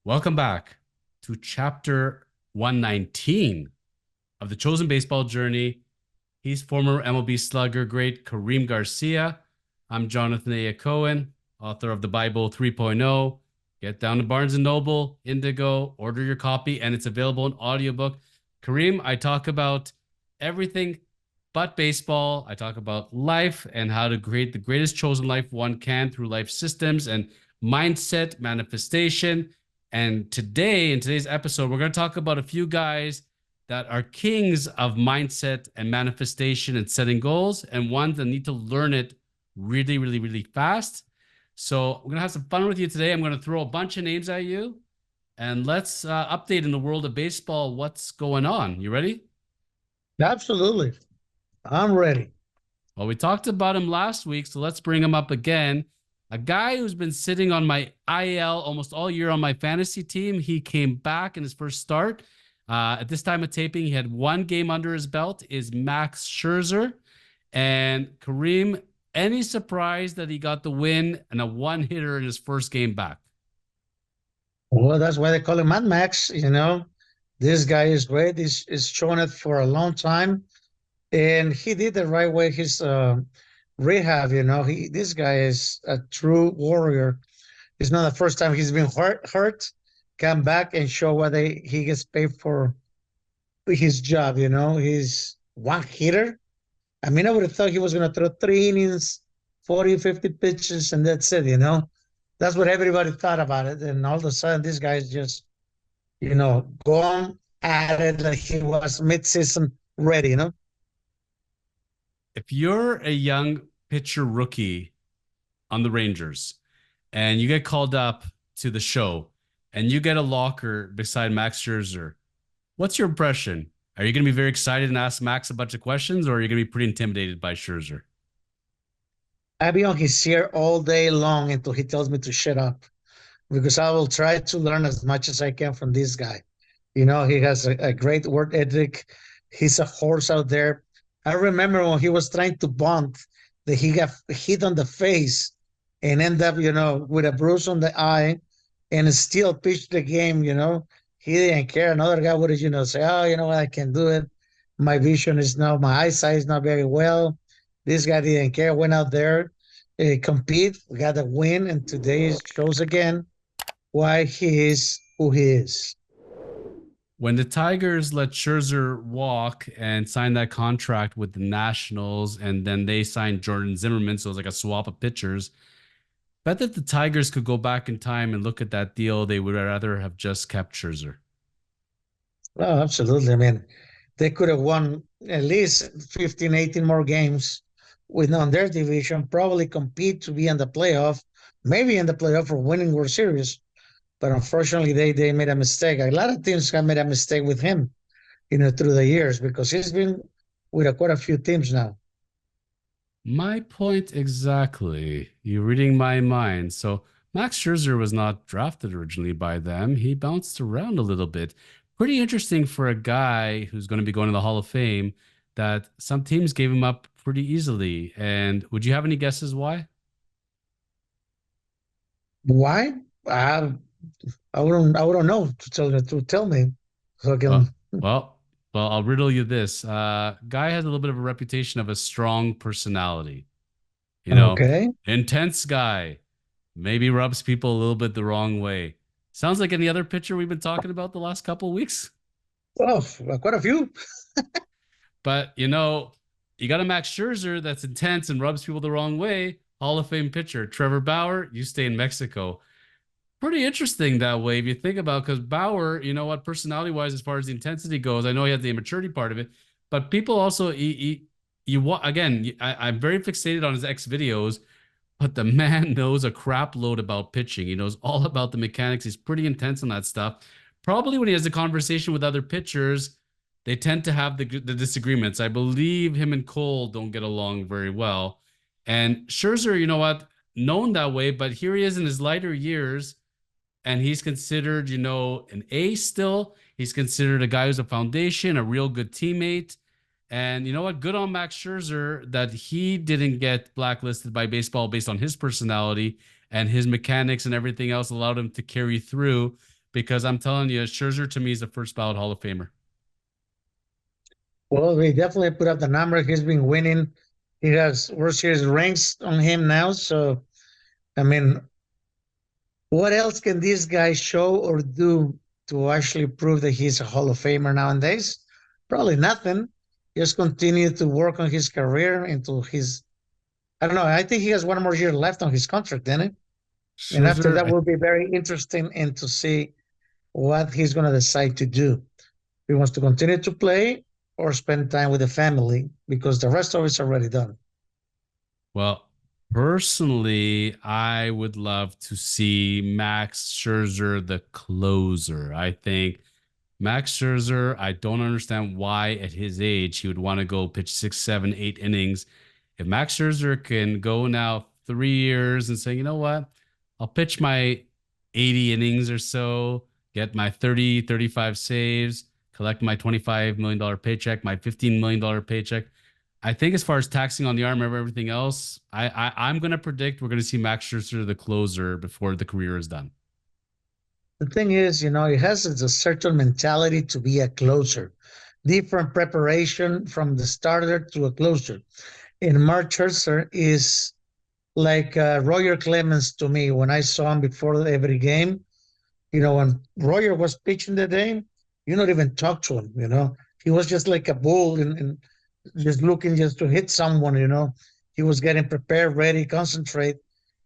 Welcome back to chapter 119 of the Chosen Baseball Journey. He's former MLB slugger great Kareem Garcia. I'm Jonathan A. Cohen, author of the Bible 3.0. Get down to Barnes & Noble, Indigo, order your copy, and it's available in audiobook. Kareem, I talk about everything but baseball. I talk about life and how to create the greatest chosen life one can through life systems and mindset, manifestation. And today, in today's episode, we're going to talk about a few guys that are kings of mindset and manifestation and setting goals, and ones that need to learn it really, really, really fast. So I'm going to have some fun with you today. I'm going to throw a bunch of names at you, and let's update in the world of baseball what's going on. You ready? Absolutely. I'm ready. Well, we talked about him last week, so let's bring him up again. A guy who's been sitting on my IL almost all year on my fantasy team. He came back in his first start. At this time of taping, he had one game under his belt, is Max Scherzer. And Kareem, any surprise that he got the win and a one-hitter in his first game back? Well, that's why they call him Mad Max. This guy is great. He's shown it for a long time, and he did the right way. His rehab, this guy is a true warrior. It's not the first time he's been hurt, come back and show what he gets paid for his job. He's one hitter. I mean, I would have thought he was going to throw 3 innings, 40, 50 pitches, and that's it. That's what everybody thought about it. And all of a sudden, this guy's just, going at it like he was mid-season ready. If you're a young pitcher rookie on the Rangers and you get called up to the show and you get a locker beside Max Scherzer, what's your impression? Are you going to be very excited and ask Max a bunch of questions, or are you going to be pretty intimidated by Scherzer? I'll be on his ear all day long until he tells me to shut up because I will try to learn as much as I can from this guy. He has a great work ethic. He's a horse out there. I remember when he was trying to bunt that he got hit on the face and end up, with a bruise on the eye and still pitched the game. He didn't care. Another guy would have, say, oh, you know what, I can do it. My vision is now, my eyesight is not very well. This guy didn't care, went out there, compete, got a win, and today shows again why he is who he is. When the Tigers let Scherzer walk and sign that contract with the Nationals, and then they signed Jordan Zimmerman, so it was like a swap of pitchers. Bet that the Tigers could go back in time and look at that deal. They would rather have just kept Scherzer. Oh, absolutely. I mean, they could have won at least 15, 18 more games on their division, probably compete to be in the playoff, maybe in the playoff for winning World Series. But unfortunately, they made a mistake. A lot of teams have made a mistake with him, through the years because he's been with quite a few teams now. My point exactly. You're reading my mind. So Max Scherzer was not drafted originally by them. He bounced around a little bit. Pretty interesting for a guy who's going to be going to the Hall of Fame that some teams gave him up pretty easily. And would you have any guesses why? Why? I I wouldn't know to tell me. So I Well, can. well, well, I'll riddle you this. Guy has a little bit of a reputation of a strong personality. You know, Okay. intense guy. Maybe rubs people a little bit the wrong way. Sounds like any other pitcher we've been talking about the last couple of weeks. Well, quite a few. But you got a Max Scherzer that's intense and rubs people the wrong way. Hall of Fame pitcher Trevor Bauer, you stay in Mexico. Pretty interesting that way if you think about, because Bauer, you know what, personality wise, as far as the intensity goes, I know he had the immaturity part of it, but people also again, I'm very fixated on his X videos, but the man knows a crap load about pitching. He knows all about the mechanics. He's pretty intense on that stuff. Probably when he has a conversation with other pitchers, they tend to have the disagreements. I believe him and Cole don't get along very well. And Scherzer, you know what, known that way, but here he is in his lighter years, and he's considered, an ace still. He's considered a guy who's a foundation, a real good teammate. And you know what? Good on Max Scherzer that he didn't get blacklisted by baseball based on his personality, and his mechanics and everything else allowed him to carry through. because I'm telling you, Scherzer to me is the first ballot Hall of Famer. Well, they definitely put up the number. He's been winning. He has World Series rings on him now. So, I mean, what else can this guy show or do to actually prove that he's a Hall of Famer nowadays? Probably nothing. Just continue to work on his career into his. I don't know. I think he has one more year left on his contract, then it. And after Scherzer, that, will be very interesting and to see what he's going to decide to do. He wants to continue to play or spend time with the family because the rest of it's already done. well, personally, I would love to see Max Scherzer the closer. I think Max Scherzer, I don't understand why at his age he would want to go pitch 6, 7, 8 innings. If Max Scherzer can go now 3 years and say, you know what, I'll pitch my 80 innings or so, get my 30, 35 saves, collect my $25 million paycheck, my $15 million paycheck. I think as far as taxing on the arm and everything else, I'm going to predict we're going to see Max Scherzer the closer before the career is done. The thing is, it has a certain mentality to be a closer, different preparation from the starter to a closer. And Mark Scherzer is like Roger Clemens to me when I saw him before every game. When Roger was pitching the game, you not even talk to him. He was just like a bull and just looking just to hit someone. He was getting prepared, ready, concentrate,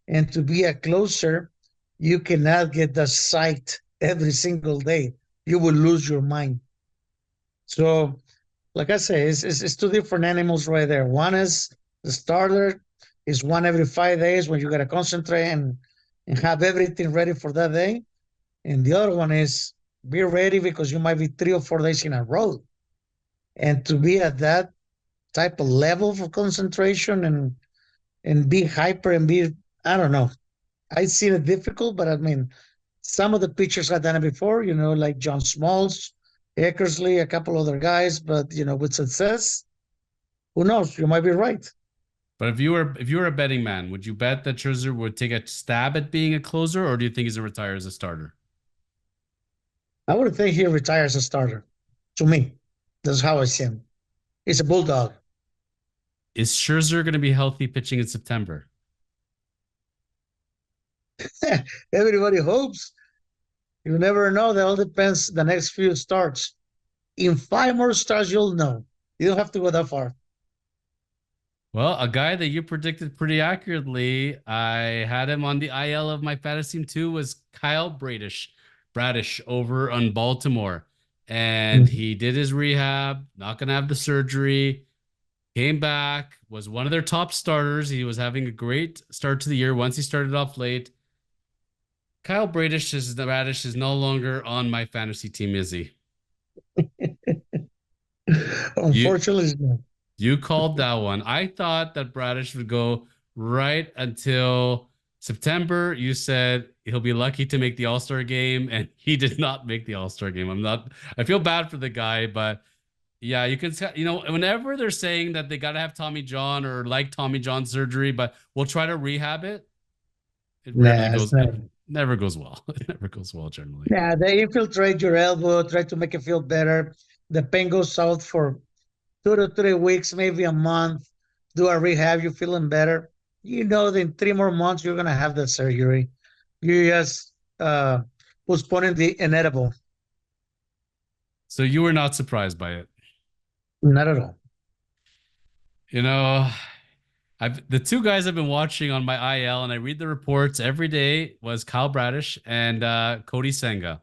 and to be a closer, you cannot get the sight every single day. You will lose your mind. So, like I say, it's two different animals right there. One is the starter, is one every 5 days when you got to concentrate and have everything ready for that day. And the other one is be ready because you might be 3 or 4 days in a row. And to be at that type of level for concentration and be hyper and be, I don't know. I see it difficult, but I mean, some of the pitchers have done it before, like John Smalls, Eckersley, a couple other guys, but with success, who knows? You might be right. But if you were a betting man, would you bet that Scherzer would take a stab at being a closer, or do you think he's a retire as a starter? I would think he retires as a starter. To me, that's how I see him. He's a bulldog. Is Scherzer going to be healthy pitching in September? Everybody hopes. You never know. That all depends the next few starts. In 5 more starts, you'll know. You don't have to go that far. Well, a guy that you predicted pretty accurately, I had him on the IL of my fantasy team too, was Kyle Bradish over on Baltimore. And Mhm. he did his rehab, not going to have the surgery, came back, was one of their top starters. He was having a great start to the year once he started off late. Kyle Bradish is no longer on my fantasy team, is he? You Unfortunately, no. You called that one. I thought that Bradish would go right until September. You said he'll be lucky to make the All-Star game, and he did not make the All-Star game. I feel bad for the guy, but yeah, whenever they're saying that they got to have Tommy John or like Tommy John surgery, but we'll try to rehab it, Nah, it's not. it never goes well. It never goes well generally. Nah, they infiltrate your elbow, try to make it feel better. The pain goes out for 2 to 3 weeks, maybe a month. Do a rehab, you're feeling better. You know that in 3 more months, you're going to have that surgery. You just postponing the inevitable. So you were not surprised by it. Not at all. You know, the two guys I've been watching on my IL and I read the reports every day was Kyle Bradish and Kodai Senga.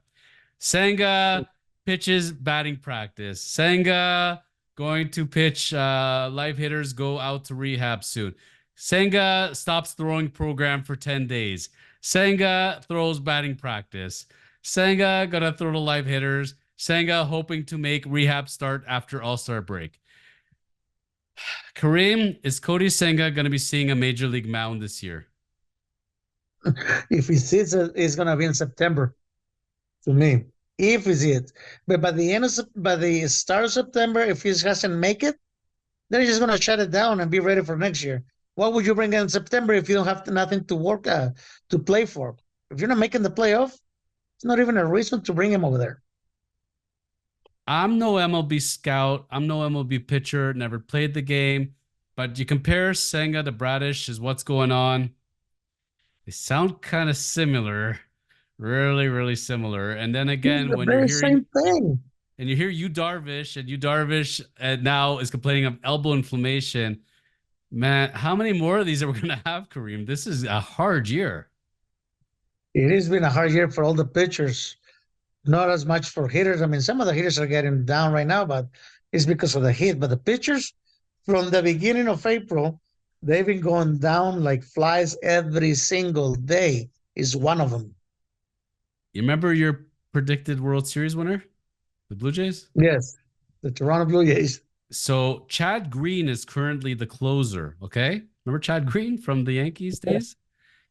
Senga pitches batting practice. Senga going to pitch live hitters go out to rehab soon. Senga stops throwing program for 10 days. Senga throws batting practice. Senga gonna throw to live hitters. Senga hoping to make rehab start after All-Star break. Kareem, is Kodai Senga going to be seeing a major league mound this year? If he sees it, it's going to be in September to me. If he sees it. But by the start of September, if he hasn't make it, then he's just going to shut it down and be ready for next year. What would you bring in September if you don't have nothing to work to play for? If you're not making the playoff, not even a reason to bring him over there. I'm no MLB scout. I'm no MLB pitcher. Never played the game. But you compare Senga to Bradish is what's going on. They sound kind of similar, really, really similar. And then It's again, the when you're very hearing same thing. and you hear you Darvish and you Darvish now is complaining of elbow inflammation, man, how many more of these are we gonna have, Kareem? This is a hard year. It has been a hard year for all the pitchers, not as much for hitters. I mean, some of the hitters are getting down right now, but it's because of the heat. But the pitchers, from the beginning of April, they've been going down like flies every single day. Is one of them. You remember your predicted World Series winner, the Blue Jays? Yes, the Toronto Blue Jays. So Chad Green is currently the closer. Okay, remember Chad Green from the Yankees days?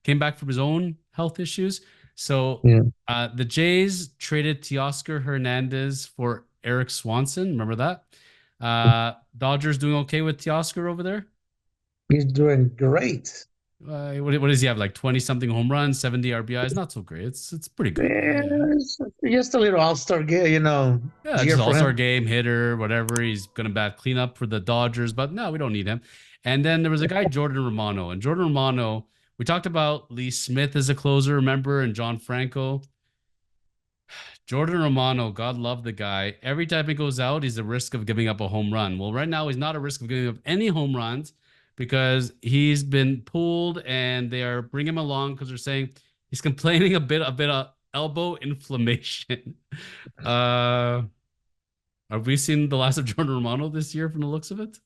Came back from his own health issues. So Yeah, the Jays traded Teoscar Hernandez for Eric Swanson. Remember that? Dodgers doing okay with Teoscar over there. he's doing great. What does he have? Like 20 something home runs, 70 RBIs. Not so great. It's pretty good. Yeah, Yeah, yeah. it's just a little All-Star game, Yeah, year just for all-star him. game, hitter, whatever. He's gonna bat cleanup for the Dodgers, but no, we don't need him. And then there was a guy, Jordan Romano. And Jordan Romano, we talked about Lee Smith as a closer, remember, and John Franco. Jordan Romano, God love the guy. Every time he goes out, he's a risk of giving up a home run. Well, right now he's not a risk of giving up any home runs because he's been pulled and they are bringing him along because they're saying he's complaining a bit of elbow inflammation. Uh, have we seen the last of Jordan Romano this year from the looks of it?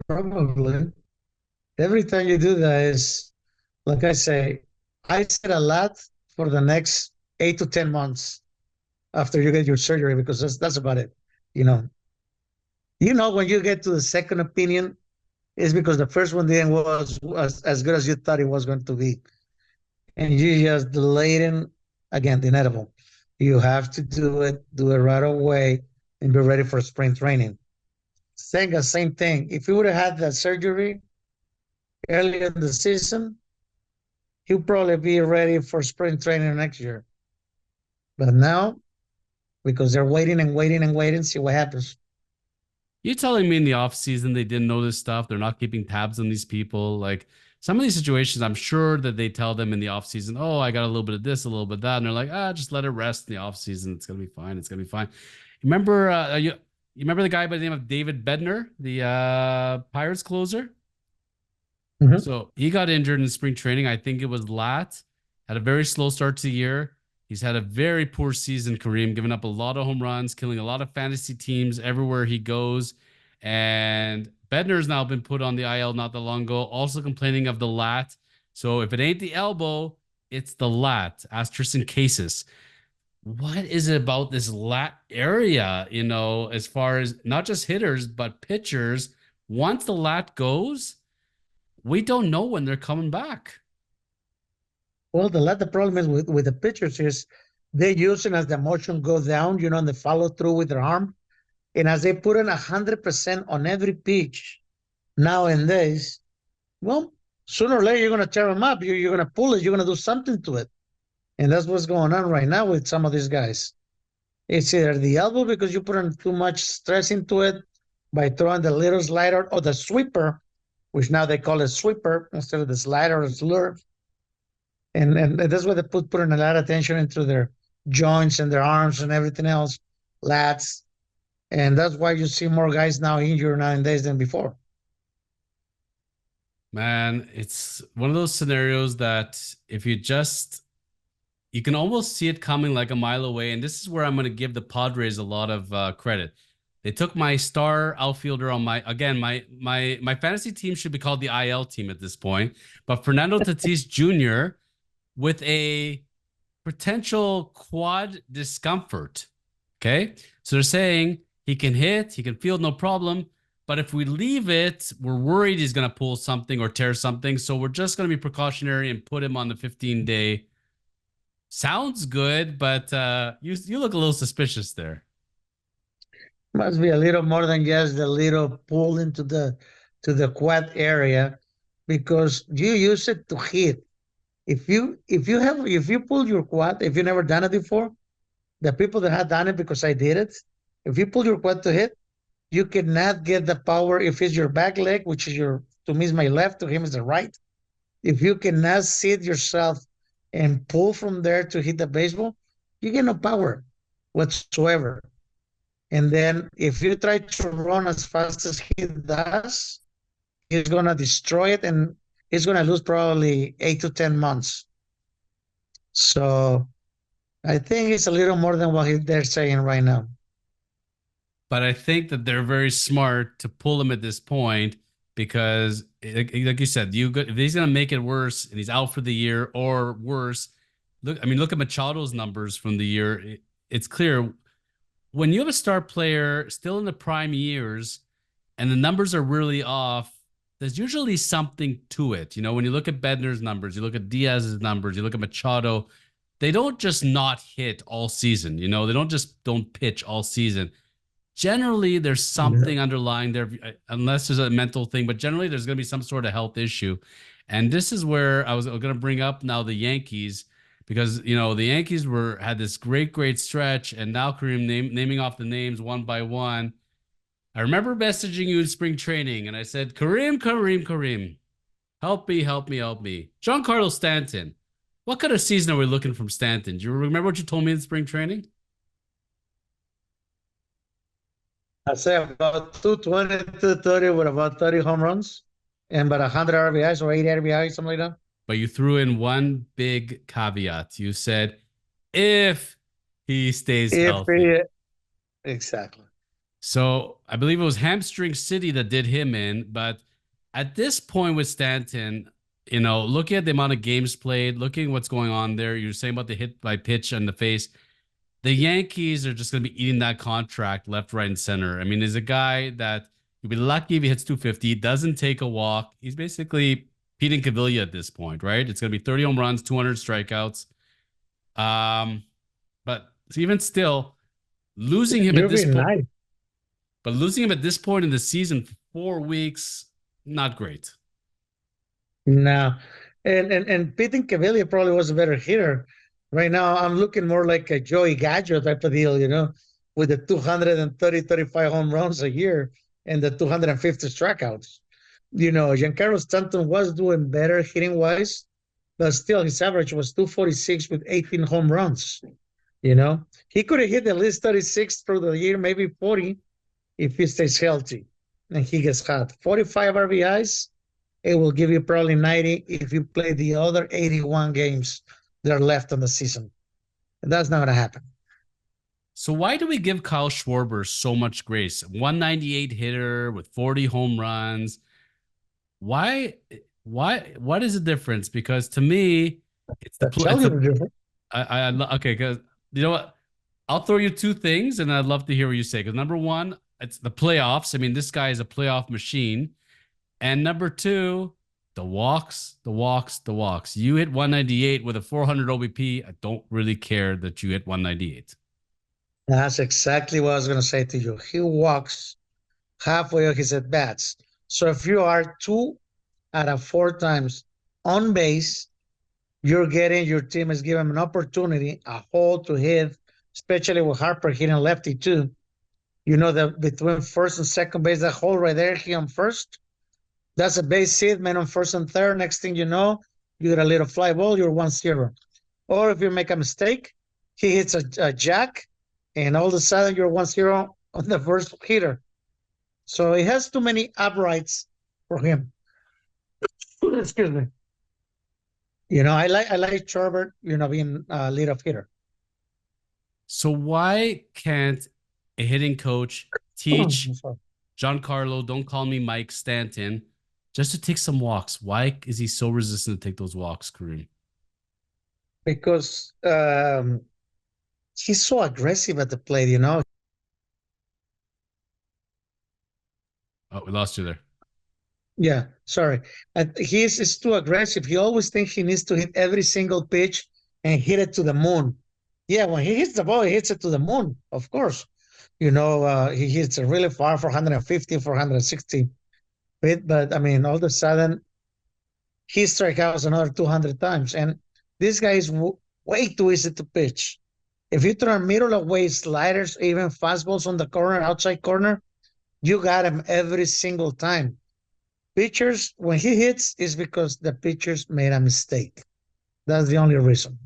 Probably. Every time you do that is, like I said a lot for the next 8 to 10 months after you get your surgery because that's about it. You know, when you get to the second opinion, it's because the first one didn't was as good as you thought it was going to be, and you just delayed it again. The inevitable. You have to do it right away, and be ready for spring training. Saying same thing. If he would have had that surgery earlier in the season, he'll probably be ready for spring training next year. But now, because they're waiting and waiting and waiting, see what happens. You telling me in the off season they didn't know this stuff? They're not keeping tabs on these people. Like some of these situations, I'm sure that they tell them in the off season, "Oh, I got a little bit of this, a little bit of that," and they're like, "Ah, just let it rest in the off season. It's gonna be fine. It's gonna be fine." Remember, you remember the guy by the name of David Bednar, the Pirates closer? Mhm. So he got injured in spring training. I think it was lat. Had a very slow start to the year. He's had a very poor season, Kareem, giving up a lot of home runs, killing a lot of fantasy teams everywhere he goes. And Bednar's now been put on the IL not that long ago, also complaining of the lat. So if it ain't the elbow, it's the lat. Ask Tristan Cases. What is it about this lat area, as far as not just hitters, but pitchers? Once the lat goes, we don't know when they're coming back. Well, the problem is with the pitchers is they use it as the motion goes down, and they follow through with their arm. And as they put in 100% on every pitch nowadays, well, sooner or later you're going to tear them up. You're going to pull it. You're going to do something to it. And that's what's going on right now with some of these guys. It's either the elbow because you put in too much stress into it by throwing the little slider or the sweeper, which now they call it sweeper instead of the slider or slurve. And that's why they putting a lot of attention into their joints and their arms and everything else, lats. And that's why you see more guys now injured nowadays than before. Man, it's one of those scenarios that if you can almost see it coming like a mile away. And this is where I'm going to give the Padres a lot of credit. They took my star outfielder on my fantasy team should be called the IL team at this point, but Fernando Tatis Jr. with a potential quad discomfort. Okay. So they're saying he can hit, he can field, no problem. But if we leave it, we're worried he's going to pull something or tear something. So we're just going to be precautionary and put him on the 15-day. Sounds good, but you look a little suspicious there. Must be a little more than just the little pull into the quad area because you use it to hit. If you pull your quad, if you never done it before, the people that have done it because I did it, if you pull your quad to hit, you cannot get the power if it's your back leg, which is your to me is my left, to him is the right. If you cannot sit yourself and pull from there to hit the baseball, you get no power whatsoever. And then if you try to run as fast as he does, he's gonna destroy it and he's gonna lose probably 8 to 10 months. So I think it's a little more than what they're saying right now. But I think that they're very smart to pull him at this point because, like you said, if he's going to make it worse and he's out for the year or worse, look, I mean, look at Machado's numbers from the year. It's clear when you have a star player still in the prime years and the numbers are really off, there's usually something to it. You know, when you look at Bedner's numbers, you look at Diaz's numbers, you look at Machado, they don't just not hit all season. You know, they don't just don't pitch all season. Generally there's Yeah. something underlying there, unless there's a mental thing, but generally there's going to be some sort of health issue. And this is where I was going to bring up now the Yankees, because the Yankees were had this great stretch, and now Kareem naming off the names one by one. I remember messaging you in spring training and I said, Kareem, help me, help me, help me. Giancarlo Stanton, what kind of season are we looking from Stanton? Do you remember what you told me in spring training? I say about 220 to 30 with about 30 home runs and about 100 RBIs or 80 RBIs, something like that. But you threw in one big caveat. You said, if he stays If healthy. he, exactly. So I believe it was Hamstring City that did him in. But at this point with Stanton, looking at the amount of games played, looking at what's going on there, you're saying about the hit by pitch on the face. The Yankees are just going to be eating that contract left, right, and center. I mean, there's a guy that you'll be lucky if he hits 250, doesn't take a walk. He's basically Pete and Cavilla at this point, right? It's going to be 30 home runs, 200 strikeouts. But even still, losing him at You're this being point, nice. but losing him at this point in the season for 4 weeks, not great. No. And Pete Cavilla probably was a better hitter. Right now, I'm looking more like a Joey Gadjo type of deal, with the 230, 35 home runs a year and the 250 strikeouts. Giancarlo Stanton was doing better hitting wise, but still his average was 246 with 18 home runs. He could have hit at least 36 through the year, maybe 40 if he stays healthy and he gets hot. 45 RBIs, it will give you probably 90 if you play the other 81 games that are left on the season. And that's not going to happen. So why do we give Kyle Schwarber so much grace? 198 hitter with 40 home runs. Why what is the difference? Because to me, it's the I pl- tell it's you a the difference. okay, because you know what? I'll throw you two things and I'd love to hear what you say. Because number one, it's the playoffs. I mean, this guy is a playoff machine. And number two, the walks, the walks, the walks. You hit 198 with a 400 OBP. I don't really care that you hit 198. That's exactly what I was going to say to you. He walks halfway of his at bats. So if you are 2 out of 4 times on base, you're getting your team is giving an opportunity, a hole to hit, especially with Harper hitting lefty too. You know that between first and second base, that hole right there, he on first. That's a base hit, man on first and third. Next thing you know, you get a little fly ball, you're 1-0. Or if you make a mistake, he hits a jack, and all of a sudden you're 1-0 on the first hitter. So he has too many uprights for him. Excuse me. I like Charbert, being a leadoff hitter. So why can't a hitting coach teach Giancarlo, don't call me Mike Stanton, just to take some walks? Why is he so resistant to take those walks, Kareem? Because he's so aggressive at the plate, Oh, we lost you there. Yeah, sorry. He's too aggressive. He always thinks he needs to hit every single pitch and hit it to the moon. Yeah, when he hits the ball, he hits it to the moon, of course. He hits it really far, 450, 460. But I mean, all of a sudden, he strikeouts another 200 times. And this guy is way too easy to pitch. If you throw middle away sliders, even fastballs on the corner, outside corner, you got him every single time. Pitchers, when he hits, is because the pitchers made a mistake. That's the only reason.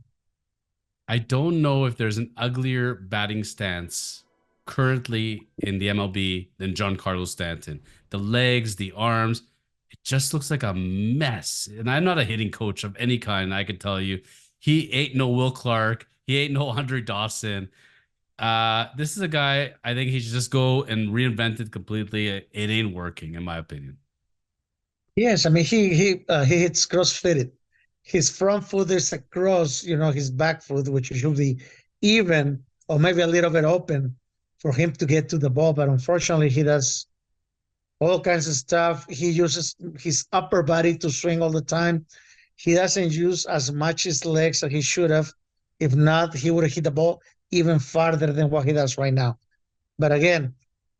I don't know if there's an uglier batting stance currently in the MLB than Giancarlo Stanton. The legs, the arms, it just looks like a mess. And I'm not a hitting coach of any kind, I can tell you. He ain't no Will Clark. He ain't no Andre Dawson. This is a guy I think he should just go and reinvent it completely. It ain't working, in my opinion. Yes, I mean he hits cross-fitted. His front foot is across, his back foot, which should be even or maybe a little bit open for him to get to the ball. But unfortunately, he does all kinds of stuff. He uses his upper body to swing all the time. He doesn't use as much his legs as he should have. If not, he would have hit the ball even farther than what he does right now. But again,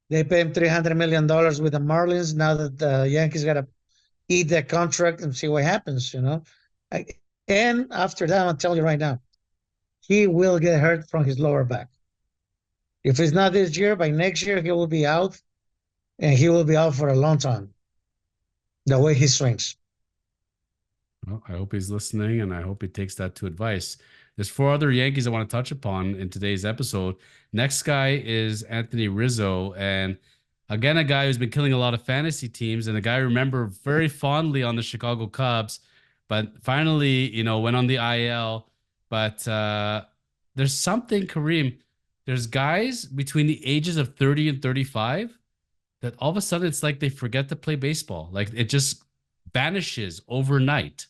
they pay him $300 million with the Marlins. Now that the Yankees got to eat that contract and see what happens. And after that, I'll tell you right now, he will get hurt from his lower back. If it's not this year, by next year, he will be out, and he will be out for a long time, the way he swings. Well, I hope he's listening and I hope he takes that to advice. There's four other Yankees I want to touch upon in today's episode. Next guy is Anthony Rizzo. And again, a guy who's been killing a lot of fantasy teams and a guy I remember very fondly on the Chicago Cubs, but finally, went on the IL. But there's something, Kareem, there's guys between the ages of 30 and 35 that all of a sudden it's like they forget to play baseball. Like it just vanishes overnight.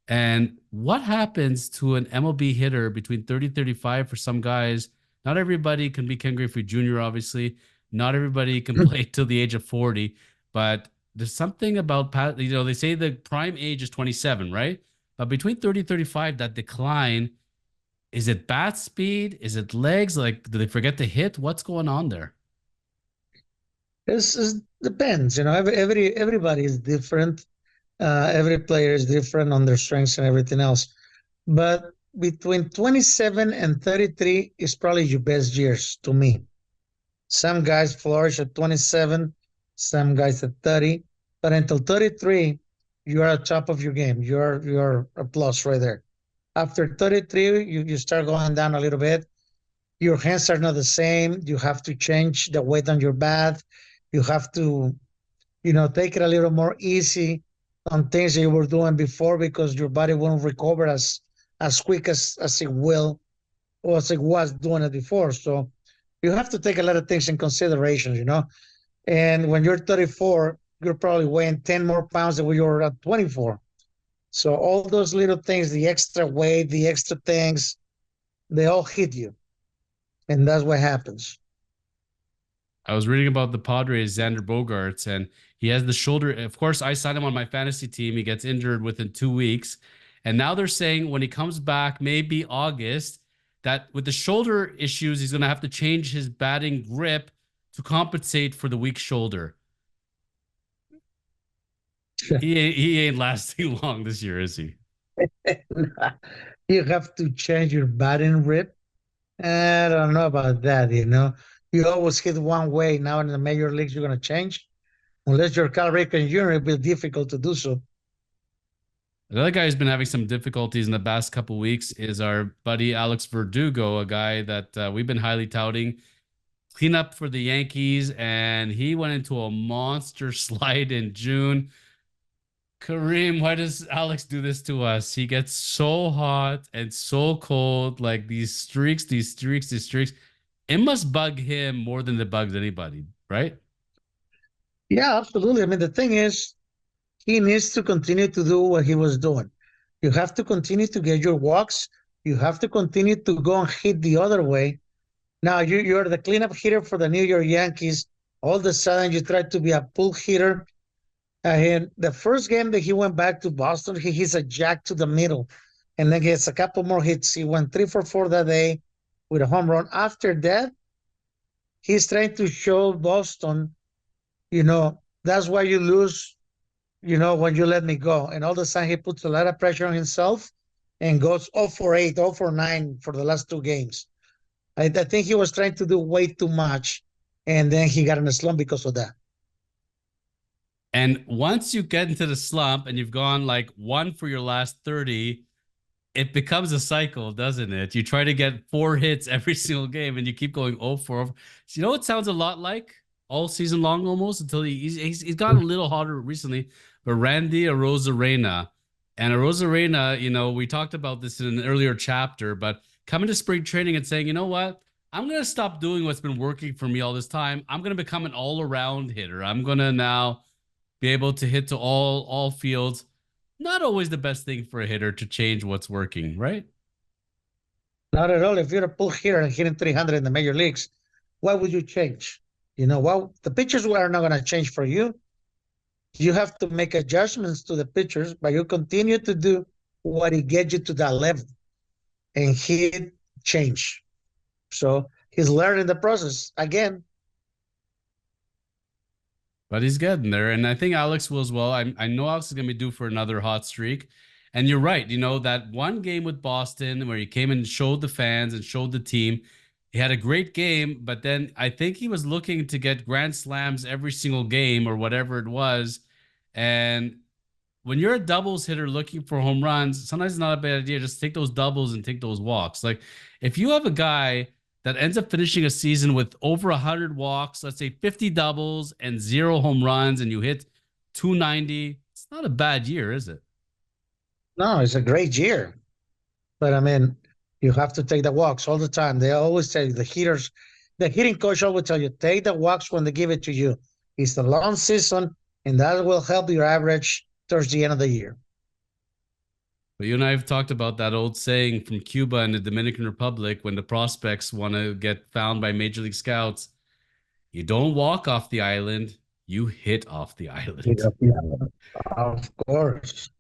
And what happens to an MLB hitter between 30 and 35 for some guys? Not everybody can be Ken Griffey Jr., obviously. Not everybody can play till the age of 40. But there's something about, they say the prime age is 27, right? But between 30 and 35, that decline, is it bat speed? Is it legs? Like, do they forget to hit? What's going on there? It depends. Everybody is different. Every player is different on their strengths and everything else. But between 27 and 33 is probably your best years to me. Some guys flourish at 27, some guys at 30, but until 33, you're at top of your game. You're a plus right there. After 33, you start going down a little bit. Your hands are not the same. You have to change the weight on your bat. You have to, take it a little more easy on things that you were doing before because your body won't recover as quick as it will or as it was doing it before. So you have to take a lot of things in consideration. And when you're 34, you're probably weighing 10 more pounds than when you were at 24. So all those little things, the extra weight, the extra things, they all hit you. And that's what happens. I was reading about the Padres, Xander Bogaerts, and he has the shoulder. Of course, I signed him on my fantasy team. He gets injured within 2 weeks. And now they're saying when he comes back, maybe August, that with the shoulder issues, he's going to have to change his batting grip to compensate for the weak shoulder. He ain't lasting long this year, is he? You have to change your batting grip. I don't know about that. You always hit one way. Now in the major leagues, you're going to change. Unless you're Cal Ripken Jr., it'll be difficult to do so. Another guy who's been having some difficulties in the past couple weeks is our buddy Alex Verdugo, a guy that we've been highly touting. Clean up for the Yankees, and he went into a monster slide in June. Kareem, why does Alex do this to us? He gets so hot and so cold, like these streaks, these streaks, these streaks. It must bug him more than it bugs anybody, right? Yeah, absolutely. I mean, the thing is, he needs to continue to do what he was doing. You have to continue to get your walks. You have to continue to go and hit the other way. Now, you're the cleanup hitter for the New York Yankees. All of a sudden, you try to be a pull hitter. And the first game that he went back to Boston, he hits a jack to the middle and then gets a couple more hits. He went 3 for 4 that day with a home run. After that, he's trying to show Boston, that's why you lose when you let me go. And all of a sudden he puts a lot of pressure on himself and goes 0 for 8, 0 for 9 for the last two games. I think he was trying to do way too much, and then he got in a slump because of that. And once you get into the slump and you've gone like one for your last 30, it becomes a cycle, doesn't it? You try to get four hits every single game and you keep going 0 for 0. So you know what sounds a lot like all season long almost until he's gotten a little hotter recently. But Randy Arozarena and Arozarena, we talked about this in an earlier chapter, but coming to spring training and saying, you know what? I'm going to stop doing what's been working for me all this time. I'm going to become an all around hitter. I'm going to now be able to hit to all fields. Not always the best thing for a hitter to change what's working, right? Not at all. If you're a pull hitter and hitting 300 in the major leagues, what would you change? Well, the pitchers are not going to change for you. You have to make adjustments to the pitchers, but you continue to do what it gets you to that level, and he change. So he's learning the process again. But he's getting there. And I think Alex will as well. I know Alex is going to be due for another hot streak. And you're right. That one game with Boston where he came and showed the fans and showed the team. He had a great game, but then I think he was looking to get grand slams every single game or whatever it was. And when you're a doubles hitter looking for home runs, sometimes it's not a bad idea. Just take those doubles and take those walks. Like if you have a guy that ends up finishing a season with over 100 walks, let's say 50 doubles and zero home runs, and you hit 290, it's not a bad year, is it? No, it's a great year. But I mean, you have to take the walks all the time. They always say the hitting coach always tell you, take the walks when they give it to you. It's the long season, and that will help your average towards the end of the year. But you and I have talked about that old saying from Cuba and the Dominican Republic when the prospects want to get found by Major League Scouts. You don't walk off the island, you hit off the island. Yeah, yeah. Of course.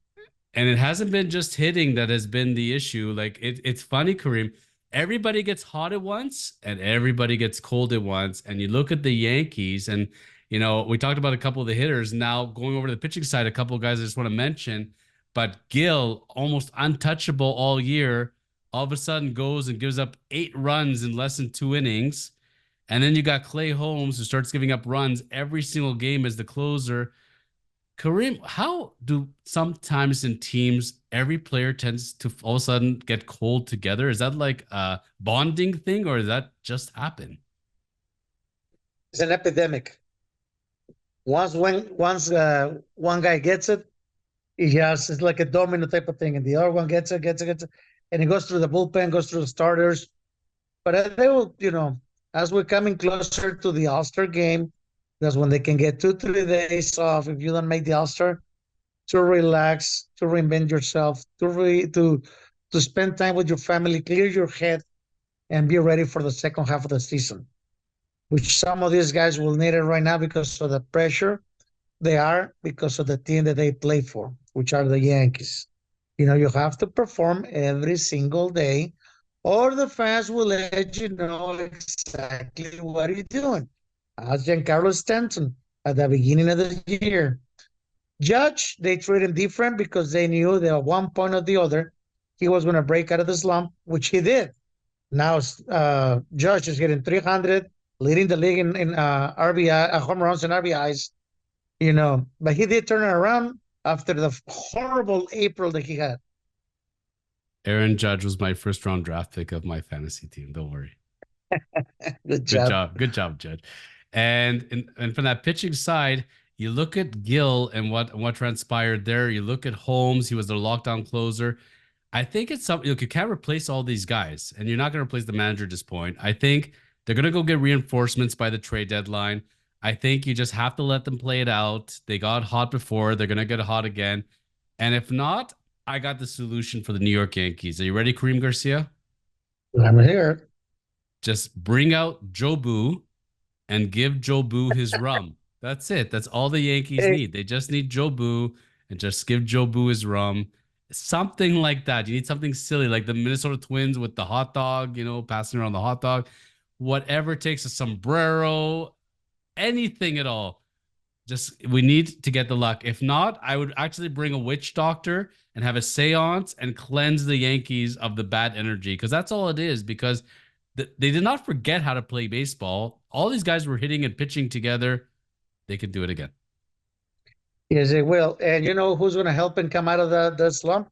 And it hasn't been just hitting that has been the issue. Like it's funny, Kareem. Everybody gets hot at once and everybody gets cold at once. And you look at the Yankees, and we talked about a couple of the hitters. Now going over to the pitching side, a couple of guys I just want to mention. But Gill, almost untouchable all year, all of a sudden goes and gives up 8 runs in less than 2 innings. And then you got Clay Holmes, who starts giving up runs every single game as the closer. Kareem, how do sometimes in teams every player tends to all of a sudden get cold together? Is that like a bonding thing, or does that just happen? It's an epidemic. Once one guy gets it, it's like a domino type of thing, and the other one gets it, and it goes through the bullpen, goes through the starters. But they will, as we're coming closer to the All-Star game, that's when they can get 2, 3 days off if you don't make the All-Star, to relax, to reinvent yourself, to spend time with your family, clear your head, and be ready for the second half of the season, which some of these guys will need it right now because of the pressure they are, because of the team that they play for, which are the Yankees. You have to perform every single day, or the fans will let you know exactly what you're doing. As Giancarlo Stanton at the beginning of the year. Judge, they treat him different because they knew that at one point or the other, he was going to break out of the slump, which he did. Now, Judge is getting 300, leading the league in RBI, home runs and RBIs, but he did turn it around after the horrible April that he had. Aaron Judge was my first round draft pick of my fantasy team. Don't worry. Good Good job. job. Good job, Judge. And from that pitching side, you look at Gill and what transpired there. You look at Holmes, he was their lockdown closer. I think it's something you can't replace all these guys, and you're not going to replace the manager at this point. I think they're going to go get reinforcements by the trade deadline. I think you just have to let them play it out. They got hot before, they're going to get hot again. And if not, I got the solution for the New York Yankees. Are you ready, Kareem Garcia? I'm here. Just bring out Joe Boo and give Joe Boo his rum. That's it. That's all the Yankees Hey, need. They just need Joe Boo and just give Joe Boo his rum. Something like that. You need something silly like the Minnesota Twins with the hot dog, passing around the hot dog. Whatever it takes, a sombrero, anything at all. Just we need to get the luck. If not, I would actually bring a witch doctor and have a seance and cleanse the Yankees of the bad energy because that's all it is. Because they did not forget how to play baseball. All these guys were hitting and pitching together. They could do it again. Yes, they will. And you know who's going to help him come out of the slump?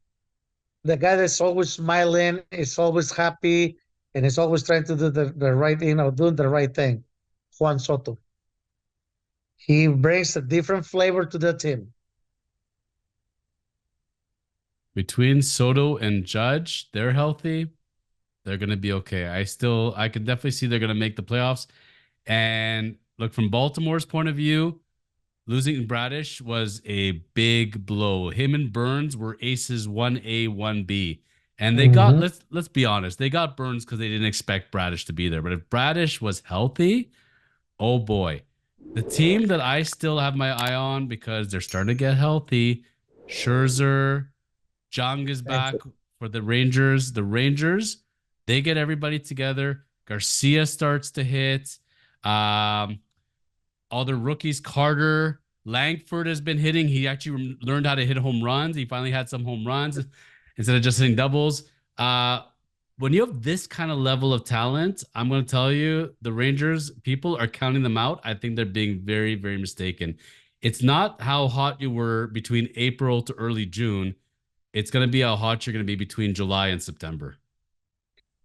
The guy that's always smiling, is always happy, and is always trying to do the right, doing the right thing. Juan Soto. He brings a different flavor to the team. Between Soto and Judge, they're healthy. They're gonna be okay. I can definitely see they're gonna make the playoffs. And look, from Baltimore's point of view, losing Bradish was a big blow. Him and Burns were aces 1A, 1B. And they got Hmm. let's be honest, they got Burns because they didn't expect Bradish to be there. But if Bradish was healthy, oh boy. The team that I still have my eye on because they're starting to get healthy, Scherzer, Jung is Thank back you. for the Rangers. The Rangers, they get everybody together. Garcia starts to hit. Um, all the rookies, Carter, Langford has been hitting. He actually learned how to hit home runs. He finally had some home runs instead of just hitting doubles. When you have this kind of level of talent, I'm going to tell you, the Rangers people are counting them out. I think they're being very, very mistaken. It's not how hot you were between April to early June. It's going to be how hot you're going to be between July and September.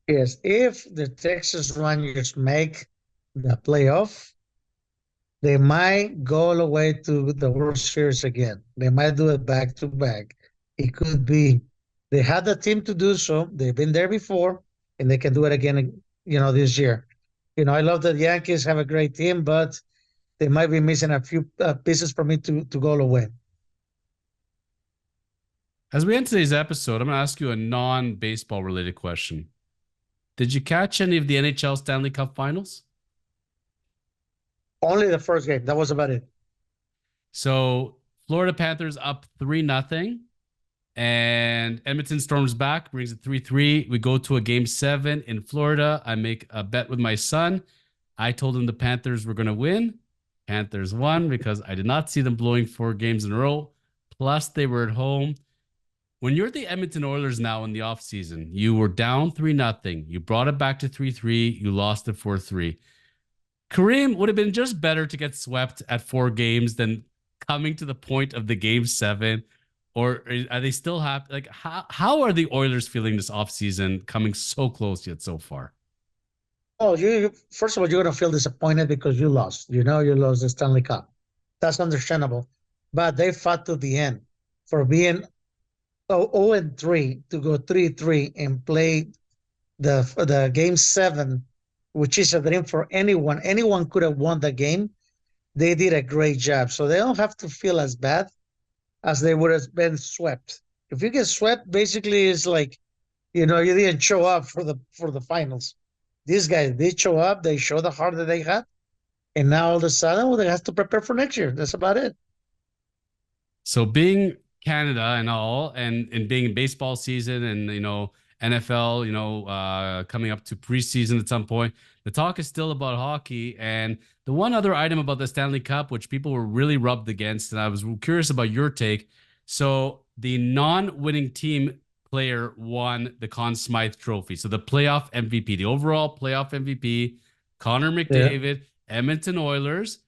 Yes, if the Texas Rangers make the playoff, they might go all the way to the World Series again. They might do it back to back. It could be they had the team to do so. They've been there before, and they can do it again. This year. I love that Yankees have a great team, but they might be missing a few pieces for me to go all the way. As we end today's episode, I'm going to ask you a non baseball related question. Did you catch any of the NHL Stanley Cup finals? Only the first game. That was about it. So Florida Panthers up 3-0, and Edmonton storms back, brings it 3-3. We go to a game 7 in Florida. I make a bet with my son. I told him the Panthers were going to win. Panthers won because I did not see them blowing 4 games in a row. Plus, they were at home. When you're the Edmonton Oilers now in the offseason, you were down 3-0. You brought it back to 3-3. You lost it 4-3. Kareem would have been just better to get swept at 4 games than coming to the point of the game 7. Or are they still happy? Like, how are the Oilers feeling this offseason coming so close yet so far? Oh, first of all, you're gonna feel disappointed because you lost. You lost the Stanley Cup. That's understandable. But they fought to the end for being 0-3 to go 3-3 and play the game 7, which is a dream for anyone. Anyone could have won the game. They did a great job. So they don't have to feel as bad as they would have been swept. If you get swept, basically it's like, you didn't show up for the finals. These guys did show up, they showed the heart that they had, and now all of a sudden, well, they have to prepare for next year. That's about it. So being Canada and all, and being in baseball season, and NFL, coming up to preseason at some point, the talk is still about hockey. And the one other item about the Stanley Cup, which people were really rubbed against, and I was curious about your take. So the non-winning team player won the Conn Smythe Trophy. So the playoff MVP, the overall playoff MVP, Connor Yeah. McDavid, Edmonton Oilers.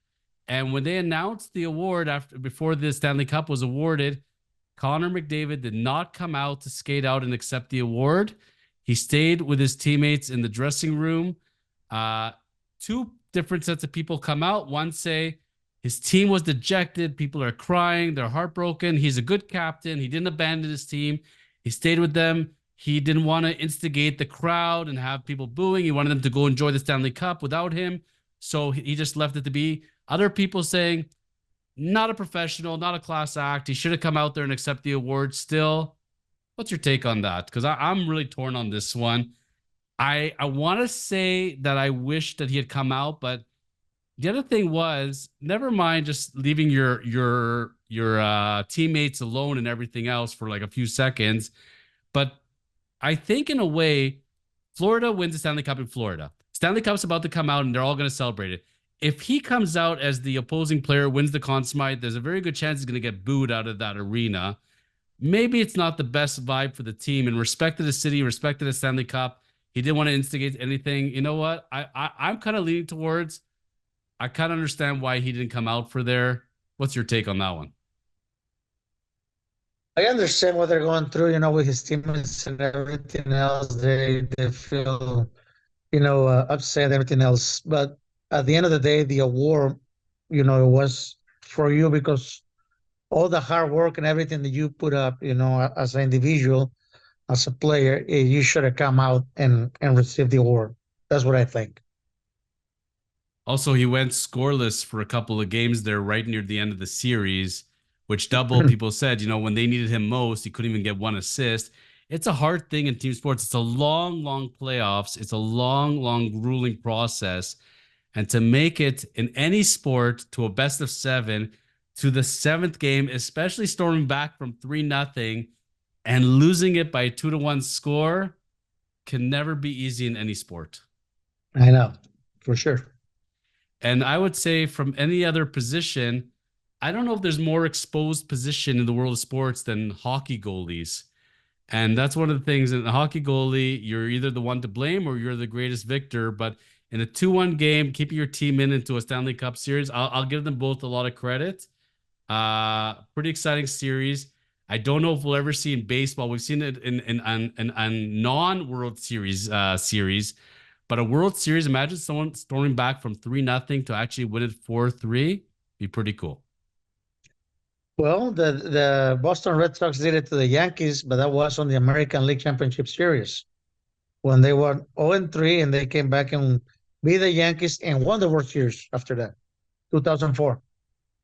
And when they announced the award before the Stanley Cup was awarded, Connor McDavid did not come out to skate out and accept the award. He stayed with his teammates in the dressing room. Uh, Two different sets of people come out. One say his team was dejected. People are crying. They're heartbroken. He's a good captain. He didn't abandon his team. He stayed with them. He didn't want to instigate the crowd and have people booing. He wanted them to go enjoy the Stanley Cup without him. So he just left it to be. Other people saying, not a professional, not a class act. He should have come out there and accept the award still. What's your take on that? Because I'm really torn on this one. I want to say that I wish that he had come out, but the other thing was, never mind just leaving your teammates alone and everything else for like a few seconds. But I think in a way, Florida wins the Stanley Cup in Florida. Stanley Cup's about to come out and they're all going to celebrate it. if he comes out as the opposing player, wins the Conn Smythe, there's a very good chance he's going to get booed out of that arena. Maybe it's not the best vibe for the team. And respect to the city, respect to the Stanley Cup. He didn't want to instigate anything. You know what? I'm kind of leaning towards. I kind of understand why he didn't come out for there. What's your take on that one? I understand what they're going through, with his teammates and everything else. They feel, upset and everything else. But at the end of the day, the award, it was for you because all the hard work and everything that you put up, as an individual, as a player, you should have come out and received the award. That's what I think. Also, he went scoreless for a couple of games there right near the end of the series, which double people said, when they needed him most, he couldn't even get one assist. It's a hard thing in team sports. It's a long, long playoffs. It's a long, long, grueling process. And to make it in any sport to a best of seven, to the seventh game, especially storming back from 3-0 and losing it by a 2-1 score, can never be easy in any sport. I know, for sure. And I would say from any other position, I don't know if there's more exposed position in the world of sports than hockey goalies. And that's one of the things in a hockey goalie, you're either the one to blame or you're the greatest victor. But in a 2-1 game, keeping your team into a Stanley Cup series, I'll give them both a lot of credit. Pretty exciting series. I don't know if we'll ever see in baseball. We've seen it in non-World Series, but a World Series. Imagine someone storming back from 3-0 to actually win it 4-3. Be pretty cool. Well, the Boston Red Sox did it to the Yankees, but that was on the American League Championship Series when they were 0-3 and they came back and beat the Yankees and won the World Series after that, 2004.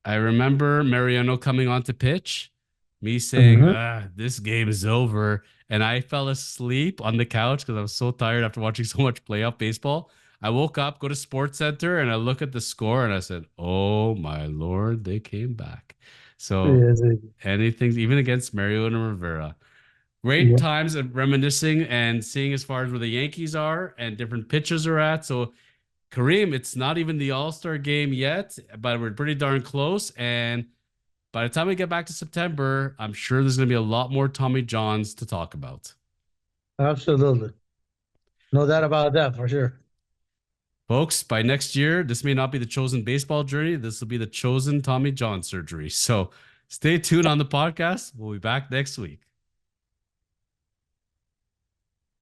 I remember Mariano coming on to pitch, me saying, Hmm. this game is over. And I fell asleep on the couch because I was so tired after watching so much playoff baseball. I woke up, go to Sports Center, and I look at the score and I said, oh my Lord, they came back. So Yes. anything, even against Mariano Rivera. Great Yeah, times of reminiscing and seeing as far as where the Yankees are and different pitchers are at. So Kareem, it's not even the All-Star game yet, but we're pretty darn close. And by the time we get back to September, I'm sure there's going to be a lot more Tommy Johns to talk about. absolutely. No doubt about that for sure. Folks, by next year, this may not be the chosen baseball journey. This will be the chosen Tommy John surgery. So stay tuned on the podcast. We'll be back next week.